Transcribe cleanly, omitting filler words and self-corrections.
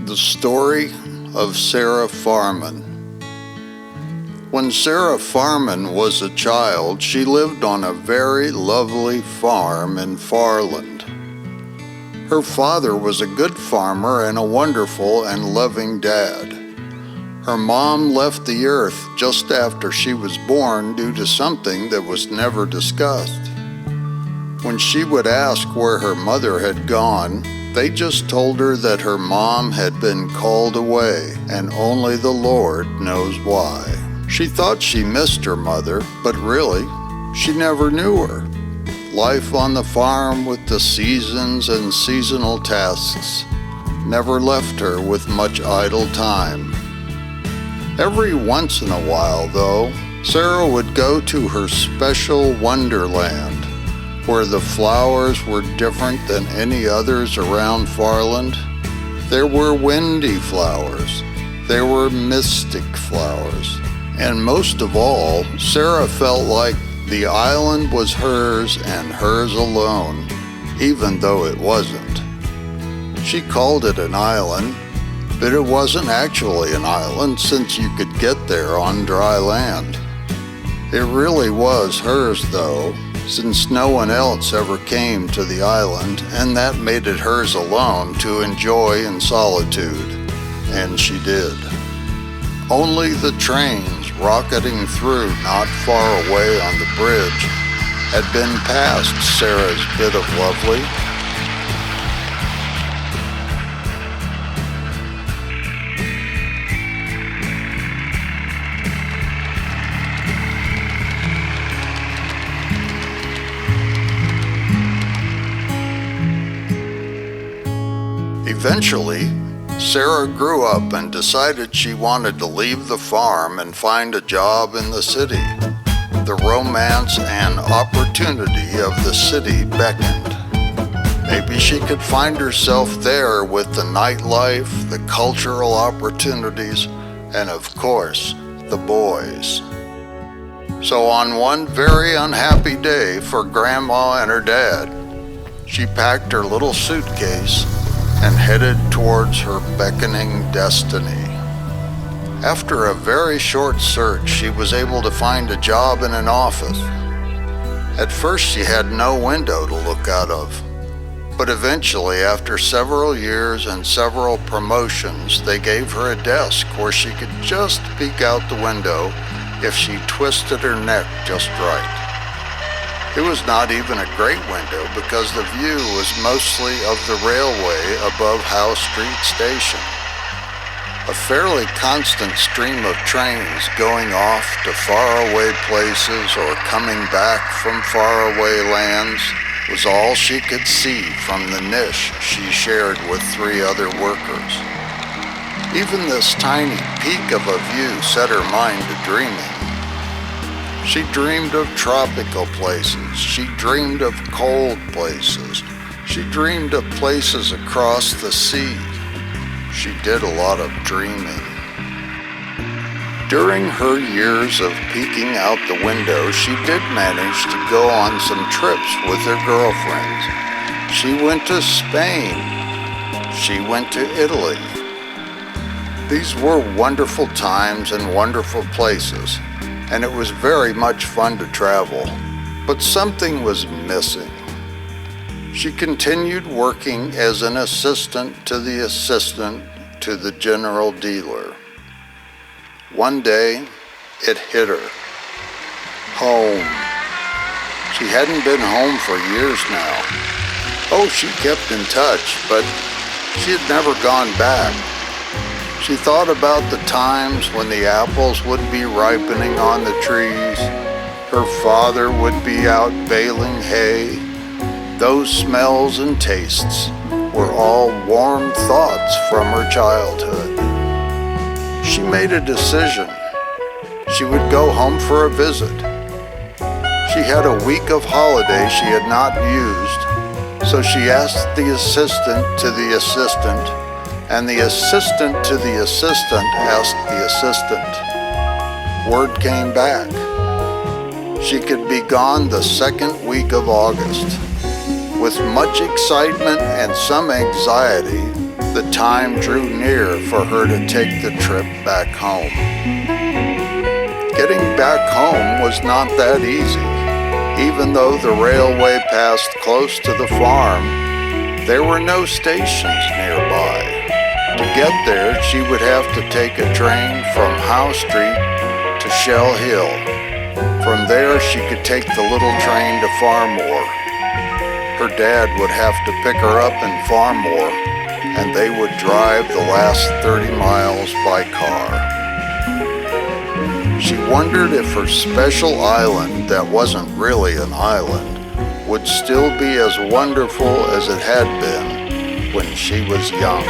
The story of Sarah Farman. When Sarah Farman was a child, she lived on a very lovely farm in Farland. Her father was a good farmer and a wonderful and loving dad. Her mom left the earth just after she was born due to something that was never discussed. When she would ask where her mother had gone, they just told her that her mom had been called away, and only the Lord knows why. She thought she missed her mother, but really, she never knew her. Life on the farm with the seasons and seasonal tasks never left her with much idle time. Every once in a while, though, Sarah would go to her special wonderland, where the flowers were different than any others around Farland. There were windy flowers, there were mystic flowers, and most of all, Sarah felt like the island was hers and hers alone, even though it wasn't. She called it an island, but it wasn't actually an island since you could get there on dry land. It really was hers though, since no one else ever came to the island, and that made it hers alone to enjoy in solitude, and she did. Only the trains rocketing through not far away on the bridge had been past Sarah's bit of lovely. Eventually, Sarah grew up and decided she wanted to leave the farm and find a job in the city. The romance and opportunity of the city beckoned. Maybe she could find herself there with the nightlife, the cultural opportunities, and of course, the boys. So on one very unhappy day for Grandma and her dad, she packed her little suitcase and headed towards her beckoning destiny. After a very short search, she was able to find a job in an office. At first, she had no window to look out of, but eventually, after several years and several promotions, they gave her a desk where she could just peek out the window if she twisted her neck just right. It was not even a great window because the view was mostly of the railway above Howe Street Station. A fairly constant stream of trains going off to faraway places or coming back from faraway lands was all she could see from the niche she shared with 3 other workers. Even this tiny peak of a view set her mind to dreaming. She dreamed of tropical places. She dreamed of cold places. She dreamed of places across the sea. She did a lot of dreaming. During her years of peeking out the window, she did manage to go on some trips with her girlfriends. She went to Spain. She went to Italy. These were wonderful times and wonderful places, and it was very much fun to travel, but something was missing. She continued working as an assistant to the general dealer. One day, it hit her. Home. She hadn't been home for years now. Oh, she kept in touch, but she had never gone back. She thought about the times when the apples would be ripening on the trees, her father would be out baling hay. Those smells and tastes were all warm thoughts from her childhood. She made a decision. She would go home for a visit. She had a week of holiday she had not used, so she asked the assistant to the assistant, and the assistant to the assistant asked the assistant. Word came back. She could be gone the 2nd week of August. With much excitement and some anxiety, the time drew near for her to take the trip back home. Getting back home was not that easy. Even though the railway passed close to the farm, there were no stations nearby. To get there, she would have to take a train from Howe Street to Shell Hill. From there, she could take the little train to Farmore. Her dad would have to pick her up in Farmore, and they would drive the last 30 miles by car. She wondered if her special island that wasn't really an island would still be as wonderful as it had been when she was young.